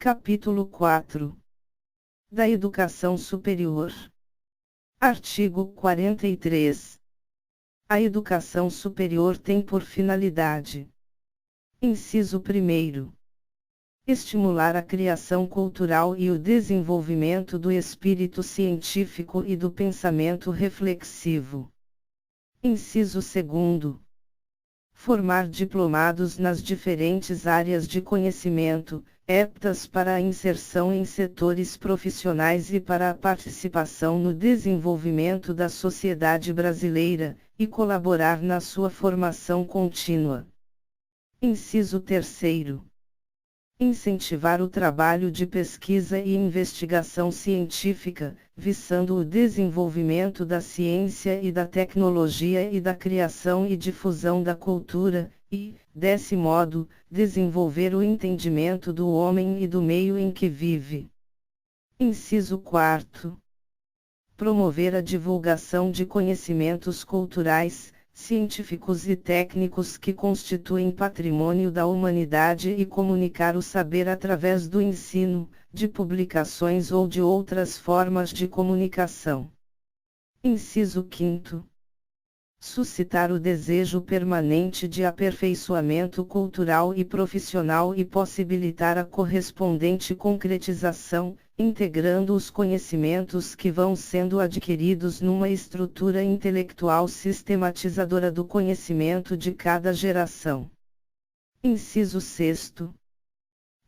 Capítulo 4 da Educação Superior. Artigo 43. A educação superior tem por finalidade: inciso 1º, estimular a criação cultural e o desenvolvimento do espírito científico e do pensamento reflexivo. Inciso 2º, formar diplomados nas diferentes áreas de conhecimento, aptas para a inserção em setores profissionais e para a participação no desenvolvimento da sociedade brasileira, e colaborar na sua formação contínua. Inciso 3º. Incentivar o trabalho de pesquisa e investigação científica, visando o desenvolvimento da ciência e da tecnologia e da criação e difusão da cultura, e, desse modo, desenvolver o entendimento do homem e do meio em que vive. Inciso 4. Promover a divulgação de conhecimentos culturais, científicos e técnicos que constituem patrimônio da humanidade e comunicar o saber através do ensino, de publicações ou de outras formas de comunicação. Inciso 5. Suscitar o desejo permanente de aperfeiçoamento cultural e profissional e possibilitar a correspondente concretização, integrando os conhecimentos que vão sendo adquiridos numa estrutura intelectual sistematizadora do conhecimento de cada geração. Inciso 6.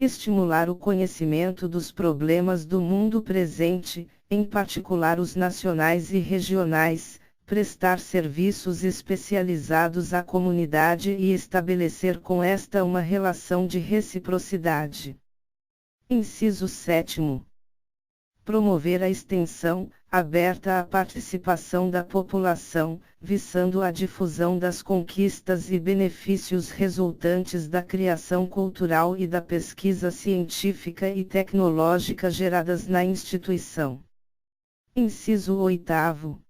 Estimular o conhecimento dos problemas do mundo presente, em particular os nacionais e regionais, prestar serviços especializados à comunidade e estabelecer com esta uma relação de reciprocidade. Inciso 7. Promover a extensão, aberta à participação da população, visando a difusão das conquistas e benefícios resultantes da criação cultural e da pesquisa científica e tecnológica geradas na instituição. Inciso 8.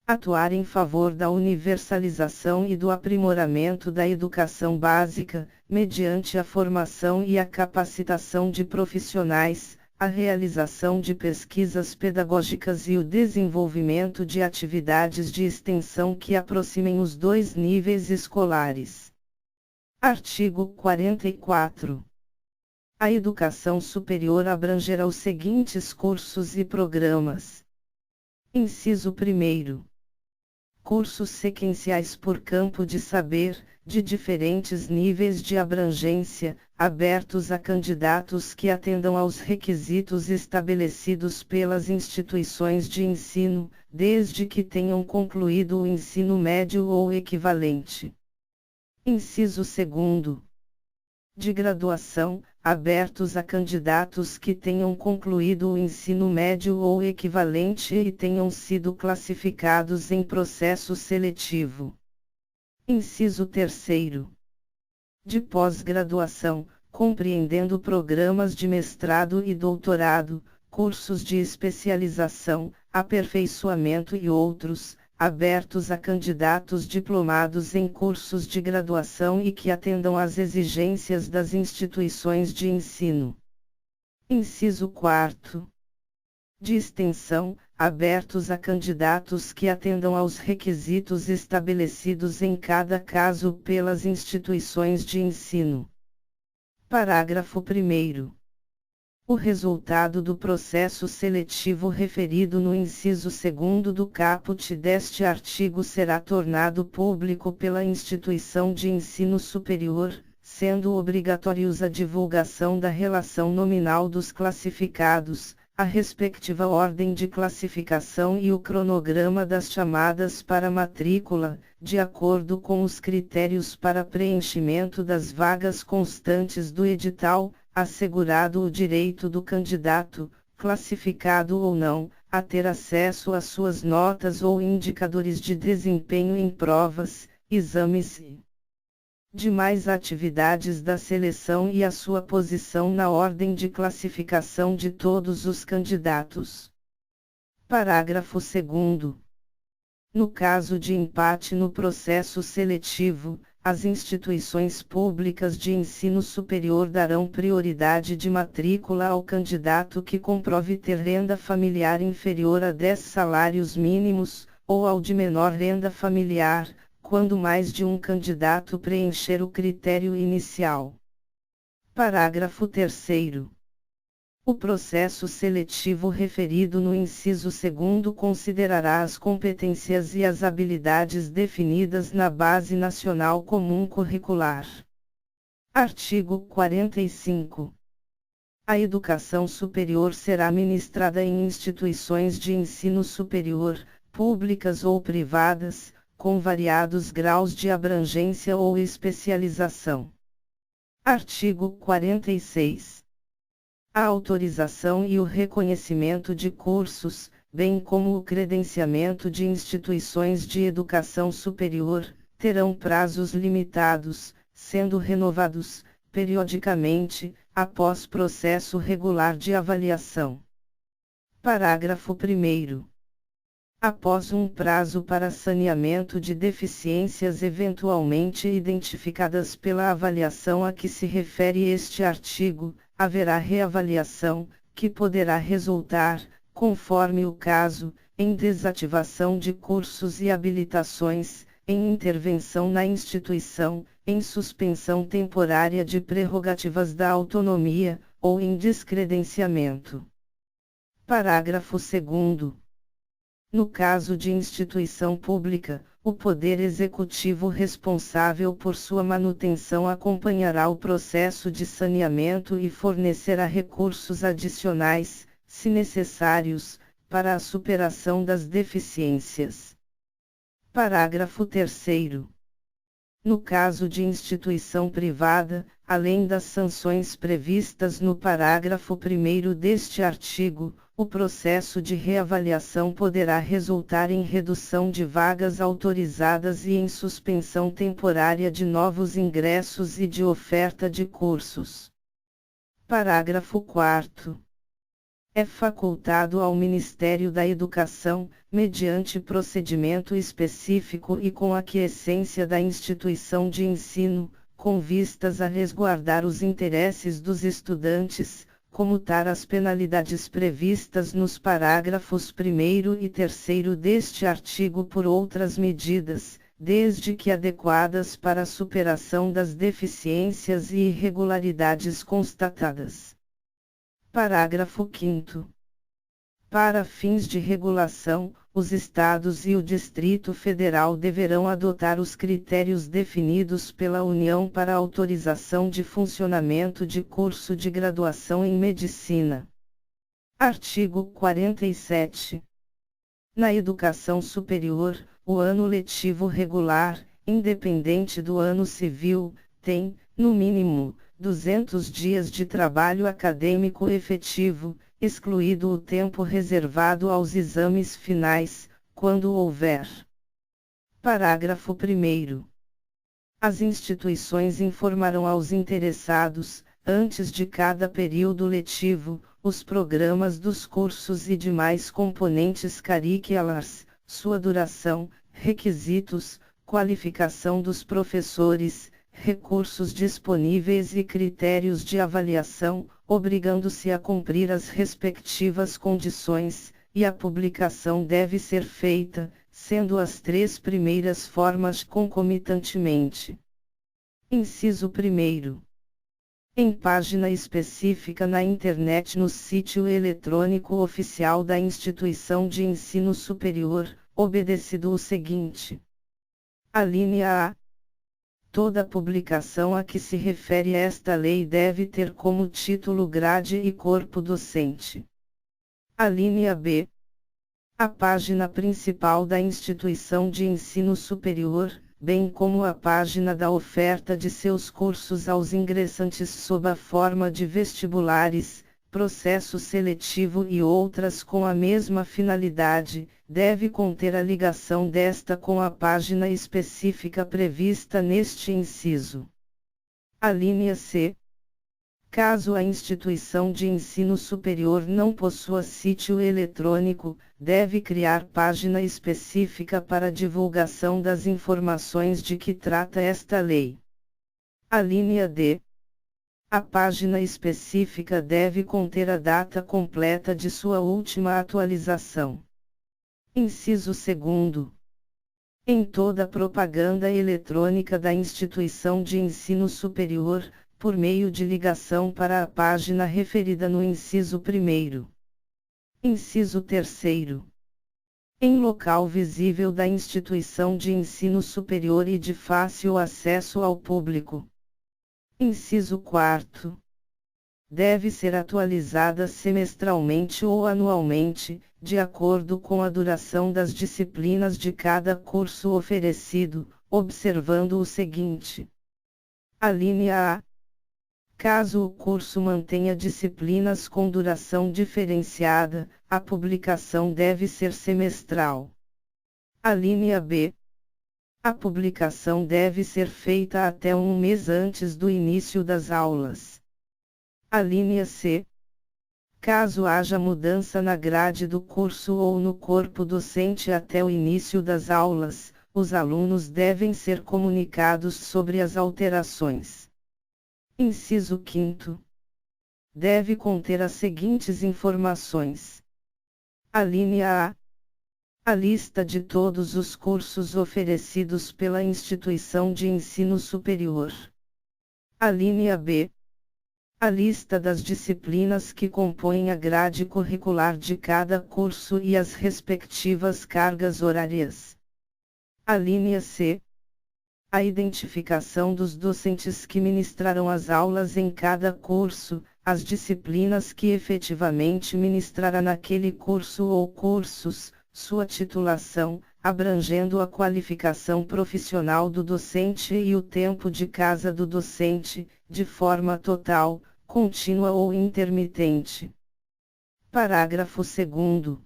Atuar em favor da universalização e do aprimoramento da educação básica, mediante a formação e a capacitação de profissionais, a realização de pesquisas pedagógicas e o desenvolvimento de atividades de extensão que aproximem os dois níveis escolares. Artigo 44. A educação superior abrangerá os seguintes cursos e programas. Inciso 1º. Cursos sequenciais por campo de saber, de diferentes níveis de abrangência, abertos a candidatos que atendam aos requisitos estabelecidos pelas instituições de ensino, desde que tenham concluído o ensino médio ou equivalente. Inciso 2º. De graduação, abertos a candidatos que tenham concluído o ensino médio ou equivalente e tenham sido classificados em processo seletivo. Inciso 3º. De pós-graduação, compreendendo programas de mestrado e doutorado, cursos de especialização, aperfeiçoamento e outros, abertos a candidatos diplomados em cursos de graduação e que atendam às exigências das instituições de ensino. Inciso 4. De extensão, abertos a candidatos que atendam aos requisitos estabelecidos em cada caso pelas instituições de ensino. Parágrafo 1º. O resultado do processo seletivo referido no inciso 2º do caput deste artigo será tornado público pela instituição de ensino superior, sendo obrigatórios a divulgação da relação nominal dos classificados, a respectiva ordem de classificação e o cronograma das chamadas para matrícula, de acordo com os critérios para preenchimento das vagas constantes do edital, assegurado o direito do candidato, classificado ou não, a ter acesso às suas notas ou indicadores de desempenho em provas, exames e demais atividades da seleção e a sua posição na ordem de classificação de todos os candidatos. Parágrafo 2º. No caso de empate no processo seletivo, as instituições públicas de ensino superior darão prioridade de matrícula ao candidato que comprove ter renda familiar inferior a 10 salários mínimos, ou ao de menor renda familiar, quando mais de um candidato preencher o critério inicial. Parágrafo 3º. O processo seletivo referido no inciso 2º considerará as competências e as habilidades definidas na Base Nacional Comum Curricular. Artigo 45. A educação superior será ministrada em instituições de ensino superior, públicas ou privadas, com variados graus de abrangência ou especialização. Artigo 46. A autorização e o reconhecimento de cursos, bem como o credenciamento de instituições de educação superior, terão prazos limitados, sendo renovados, periodicamente, após processo regular de avaliação. Parágrafo 1º. Após um prazo para saneamento de deficiências eventualmente identificadas pela avaliação a que se refere este artigo, haverá reavaliação, que poderá resultar, conforme o caso, em desativação de cursos e habilitações, em intervenção na instituição, em suspensão temporária de prerrogativas da autonomia, ou em descredenciamento. Parágrafo 2º. No caso de instituição pública, o Poder Executivo responsável por sua manutenção acompanhará o processo de saneamento e fornecerá recursos adicionais, se necessários, para a superação das deficiências. Parágrafo 3º. No caso de instituição privada, além das sanções previstas no parágrafo 1º deste artigo, o processo de reavaliação poderá resultar em redução de vagas autorizadas e em suspensão temporária de novos ingressos e de oferta de cursos. Parágrafo 4º. É facultado ao Ministério da Educação, mediante procedimento específico e com aquiescência da instituição de ensino, com vistas a resguardar os interesses dos estudantes, comutar as penalidades previstas nos parágrafos 1º e 3º deste artigo por outras medidas, desde que adequadas para a superação das deficiências e irregularidades constatadas. Parágrafo 5º. Para fins de regulação, os Estados e o Distrito Federal deverão adotar os critérios definidos pela União para autorização de funcionamento de curso de graduação em medicina. Artigo 47. Na educação superior, o ano letivo regular, independente do ano civil, tem, no mínimo, 200 dias de trabalho acadêmico efetivo, excluído o tempo reservado aos exames finais, quando houver. Parágrafo 1º. As instituições informarão aos interessados, antes de cada período letivo, os programas dos cursos e demais componentes curriculares, sua duração, requisitos, qualificação dos professores, recursos disponíveis e critérios de avaliação, obrigando-se a cumprir as respectivas condições, e a publicação deve ser feita, sendo as 3 primeiras formas concomitantemente. Inciso 1º. Em página específica na internet no sítio eletrônico oficial da instituição de ensino superior, obedecido o seguinte. Alínea A. Toda publicação a que se refere esta lei deve ter como título grade e corpo docente. Alínea B. A página principal da instituição de ensino superior, bem como a página da oferta de seus cursos aos ingressantes sob a forma de vestibulares, processo seletivo e outras com a mesma finalidade, deve conter a ligação desta com a página específica prevista neste inciso. Alínea C. Caso a instituição de ensino superior não possua sítio eletrônico, deve criar página específica para divulgação das informações de que trata esta lei. A linha D. A página específica deve conter a data completa de sua última atualização. Inciso 2º. Em toda propaganda eletrônica da instituição de ensino superior, por meio de ligação para a página referida no inciso 1º. Inciso 3º. Em local visível da instituição de ensino superior e de fácil acesso ao público. Inciso 4º. Deve ser atualizada semestralmente ou anualmente, de acordo com a duração das disciplinas de cada curso oferecido, observando o seguinte. A linha A. Caso o curso mantenha disciplinas com duração diferenciada, a publicação deve ser semestral. A linha B. A publicação deve ser feita até um mês antes do início das aulas. A linha C. Caso haja mudança na grade do curso ou no corpo docente até o início das aulas, os alunos devem ser comunicados sobre as alterações. Inciso 5º. Deve conter as seguintes informações. A linha A. A lista de todos os cursos oferecidos pela instituição de ensino superior. A linha B. A lista das disciplinas que compõem a grade curricular de cada curso e as respectivas cargas horárias. A linha C. A identificação dos docentes que ministrarão as aulas em cada curso, as disciplinas que efetivamente ministrará naquele curso ou cursos, sua titulação, abrangendo a qualificação profissional do docente e o tempo de casa do docente, de forma total, contínua ou intermitente. Parágrafo 2º.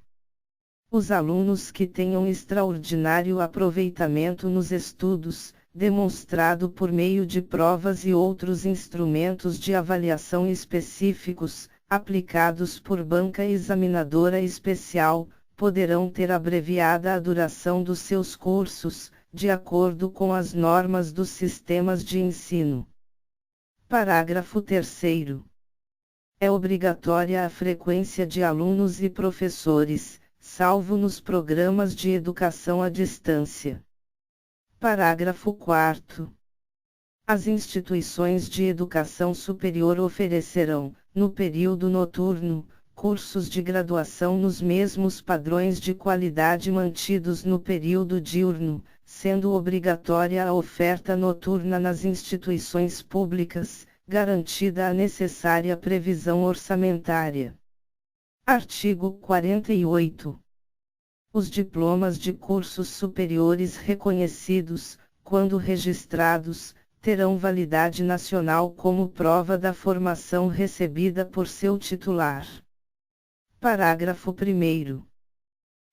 Os alunos que tenham extraordinário aproveitamento nos estudos, demonstrado por meio de provas e outros instrumentos de avaliação específicos, aplicados por banca examinadora especial, poderão ter abreviada a duração dos seus cursos, de acordo com as normas dos sistemas de ensino. Parágrafo 3º. É obrigatória a frequência de alunos e professores, salvo nos programas de educação à distância. Parágrafo 4º. As instituições de educação superior oferecerão, no período noturno, cursos de graduação nos mesmos padrões de qualidade mantidos no período diurno, sendo obrigatória a oferta noturna nas instituições públicas, garantida a necessária previsão orçamentária. Artigo 48. Os diplomas de cursos superiores reconhecidos, quando registrados, terão validade nacional como prova da formação recebida por seu titular. Parágrafo 1º.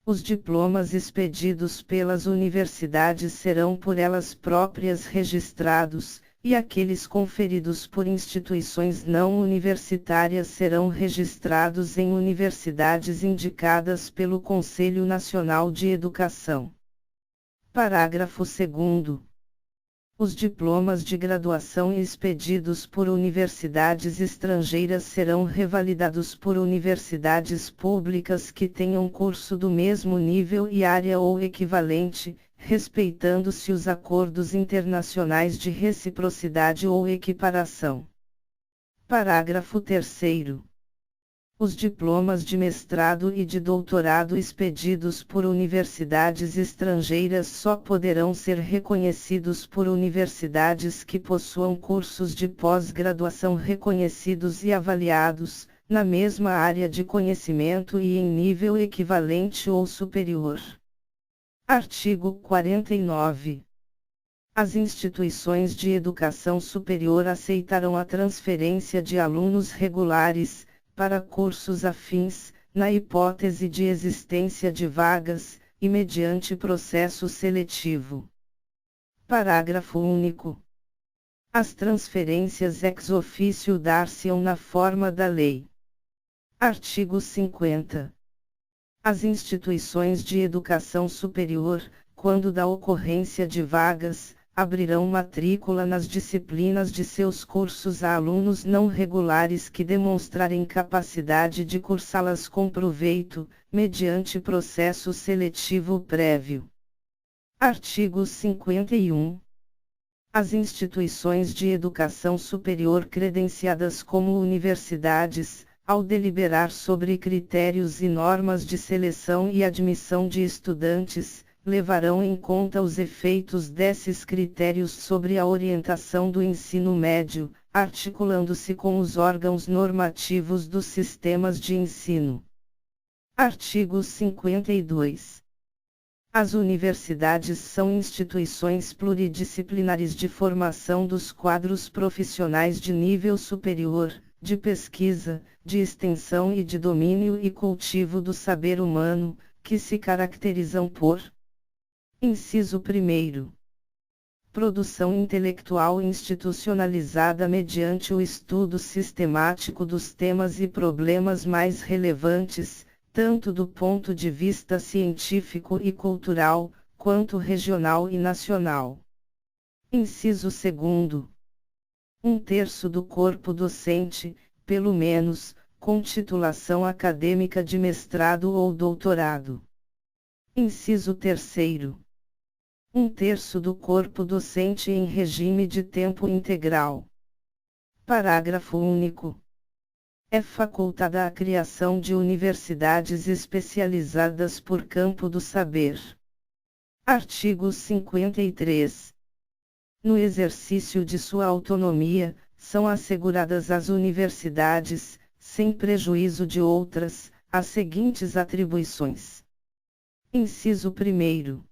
Os diplomas expedidos pelas universidades serão por elas próprias registrados, e aqueles conferidos por instituições não universitárias serão registrados em universidades indicadas pelo Conselho Nacional de Educação. Parágrafo 2º. Os diplomas de graduação expedidos por universidades estrangeiras serão revalidados por universidades públicas que tenham curso do mesmo nível e área ou equivalente, respeitando-se os acordos internacionais de reciprocidade ou equiparação. Parágrafo 3º. Os diplomas de mestrado e de doutorado expedidos por universidades estrangeiras só poderão ser reconhecidos por universidades que possuam cursos de pós-graduação reconhecidos e avaliados, na mesma área de conhecimento e em nível equivalente ou superior. Artigo 49. As instituições de educação superior aceitarão a transferência de alunos regulares, para cursos afins, na hipótese de existência de vagas, e mediante processo seletivo. Parágrafo único. As transferências ex officio dar-se-ão na forma da lei. Artigo 50. As instituições de educação superior, quando da ocorrência de vagas, abrirão matrícula nas disciplinas de seus cursos a alunos não regulares que demonstrarem capacidade de cursá-las com proveito, mediante processo seletivo prévio. Artigo 51. As instituições de educação superior credenciadas como universidades, ao deliberar sobre critérios e normas de seleção e admissão de estudantes, levarão em conta os efeitos desses critérios sobre a orientação do ensino médio, articulando-se com os órgãos normativos dos sistemas de ensino. Artigo 52. As universidades são instituições pluridisciplinares de formação dos quadros profissionais de nível superior, de pesquisa, de extensão e de domínio e cultivo do saber humano, que se caracterizam por: inciso 1. Produção intelectual institucionalizada mediante o estudo sistemático dos temas e problemas mais relevantes, tanto do ponto de vista científico e cultural, quanto regional e nacional. Inciso 2. 1/3 do corpo docente, pelo menos, com titulação acadêmica de mestrado ou doutorado. Inciso 3. 1/3 do corpo docente em regime de tempo integral. Parágrafo único. É facultada a criação de universidades especializadas por campo do saber. Artigo 53. No exercício de sua autonomia, são asseguradas às universidades, sem prejuízo de outras, as seguintes atribuições. Inciso 1.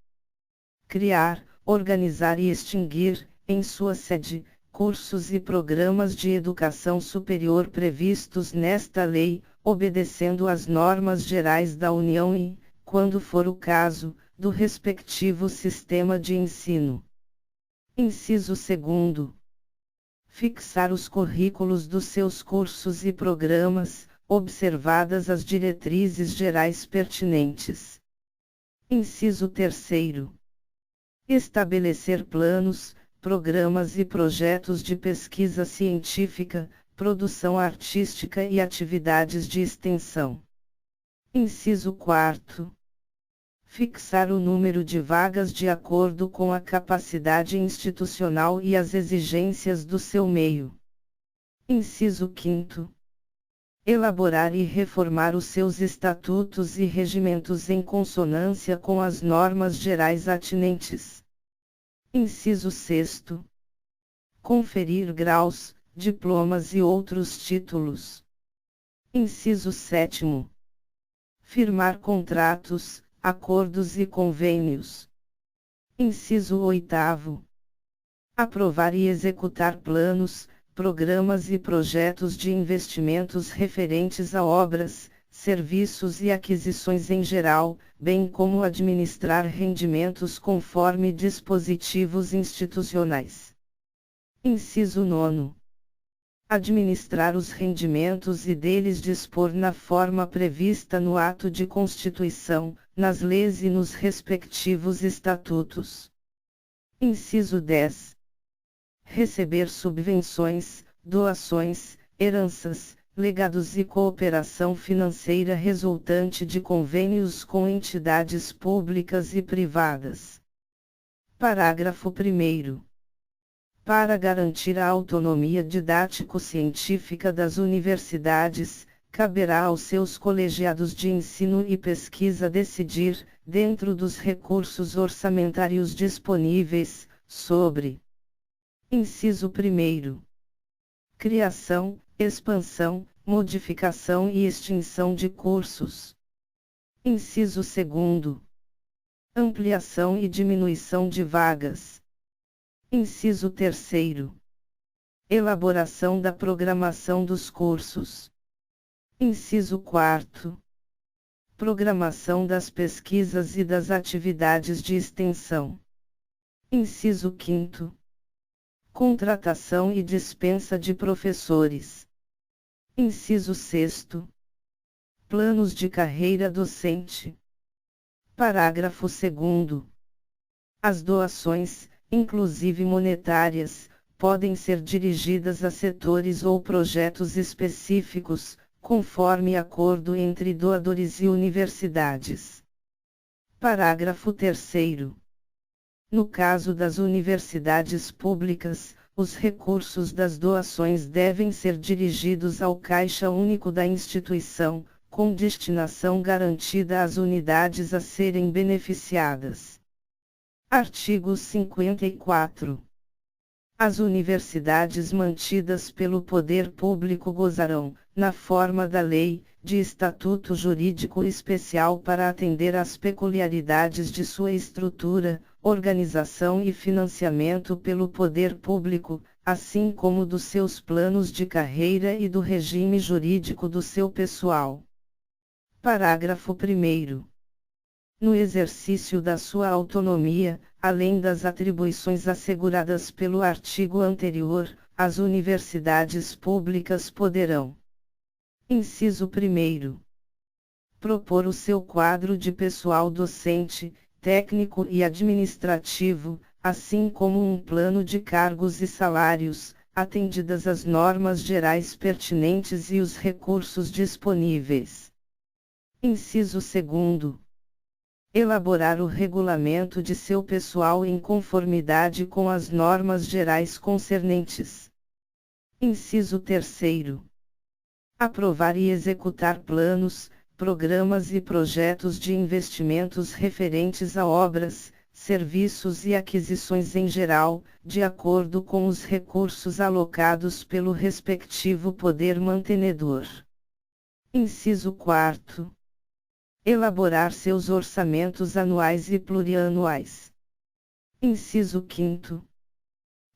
Criar, organizar e extinguir, em sua sede, cursos e programas de educação superior previstos nesta lei, obedecendo às normas gerais da União e, quando for o caso, do respectivo sistema de ensino. Inciso 2. Fixar os currículos dos seus cursos e programas, observadas as diretrizes gerais pertinentes. Inciso 3. Estabelecer planos, programas e projetos de pesquisa científica, produção artística e atividades de extensão. Inciso 4. Fixar o número de vagas de acordo com a capacidade institucional e as exigências do seu meio. Inciso 5. Elaborar e reformar os seus estatutos e regimentos em consonância com as normas gerais atinentes. Inciso 6. Conferir graus, diplomas e outros títulos. Inciso 7. Firmar contratos, acordos e convênios. Inciso 8. Aprovar e executar planos, programas e projetos de investimentos referentes a obras, serviços e aquisições em geral, bem como administrar rendimentos conforme dispositivos institucionais. Inciso 9. Administrar os rendimentos e deles dispor na forma prevista no ato de constituição, nas leis e nos respectivos estatutos. Inciso 10. Receber subvenções, doações, heranças, legados e cooperação financeira resultante de convênios com entidades públicas e privadas. Parágrafo 1º. Para garantir a autonomia didático-científica das universidades, caberá aos seus colegiados de ensino e pesquisa decidir, dentro dos recursos orçamentários disponíveis, sobre: inciso 1. Criação, expansão, modificação e extinção de cursos. Inciso 2. Ampliação e diminuição de vagas. Inciso 3. Elaboração da programação dos cursos. Inciso 4. Programação das pesquisas e das atividades de extensão. Inciso 5. Contratação e dispensa de professores. Inciso 6º. Planos de carreira docente. Parágrafo 2º. As doações, inclusive monetárias, podem ser dirigidas a setores ou projetos específicos, conforme acordo entre doadores e universidades. Parágrafo 3º. No caso das universidades públicas, os recursos das doações devem ser dirigidos ao Caixa Único da instituição, com destinação garantida às unidades a serem beneficiadas. Artigo 54. As universidades mantidas pelo poder público gozarão, na forma da lei, de estatuto jurídico especial para atender às peculiaridades de sua estrutura, organização e financiamento pelo poder público, assim como dos seus planos de carreira e do regime jurídico do seu pessoal. Parágrafo 1º. No exercício da sua autonomia, além das atribuições asseguradas pelo artigo anterior, as universidades públicas poderão: inciso 1º. Propor o seu quadro de pessoal docente, técnico e administrativo, assim como um plano de cargos e salários, atendidas as normas gerais pertinentes e os recursos disponíveis. Inciso 2º. Elaborar o regulamento de seu pessoal em conformidade com as normas gerais concernentes. Inciso 3º. Aprovar e executar planos, programas e projetos de investimentos referentes a obras, serviços e aquisições em geral, de acordo com os recursos alocados pelo respectivo poder mantenedor. Inciso 4º. Elaborar seus orçamentos anuais e plurianuais. Inciso 5º.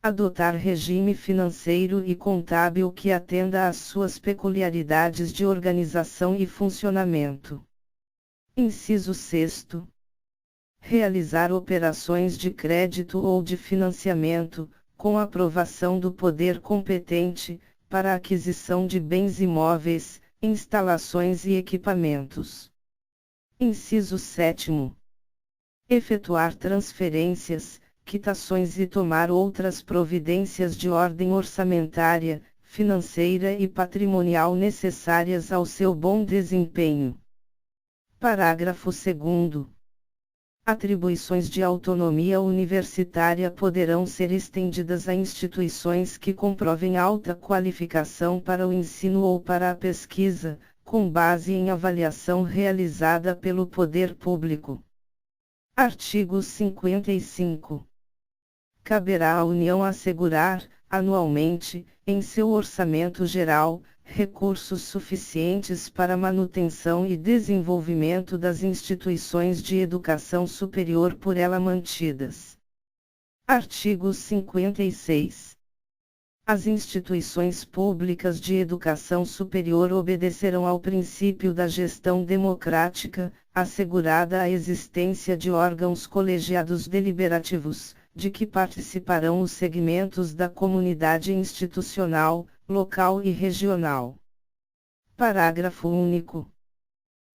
Adotar regime financeiro e contábil que atenda às suas peculiaridades de organização e funcionamento. Inciso 6º. Realizar operações de crédito ou de financiamento, com aprovação do poder competente, para aquisição de bens imóveis, instalações e equipamentos. Inciso 7º. Efetuar transferências, quitações e tomar outras providências de ordem orçamentária, financeira e patrimonial necessárias ao seu bom desempenho. Parágrafo 2º. Atribuições de autonomia universitária poderão ser estendidas a instituições que comprovem alta qualificação para o ensino ou para a pesquisa, com base em avaliação realizada pelo poder público. Artigo 55. Caberá à União assegurar, anualmente, em seu orçamento geral, recursos suficientes para manutenção e desenvolvimento das instituições de educação superior por ela mantidas. Artigo 56. As instituições públicas de educação superior obedecerão ao princípio da gestão democrática, assegurada a existência de órgãos colegiados deliberativos, de que participarão os segmentos da comunidade institucional, local e regional. Parágrafo único.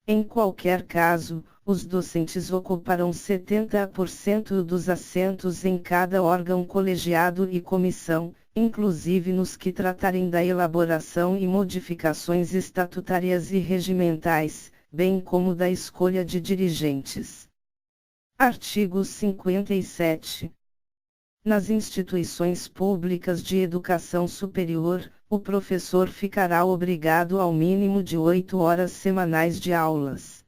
Em qualquer caso, os docentes ocuparão 70% dos assentos em cada órgão colegiado e comissão, inclusive nos que tratarem da elaboração e modificações estatutárias e regimentais, bem como da escolha de dirigentes. Artigo 57. Nas instituições públicas de educação superior, o professor ficará obrigado ao mínimo de 8 horas semanais de aulas.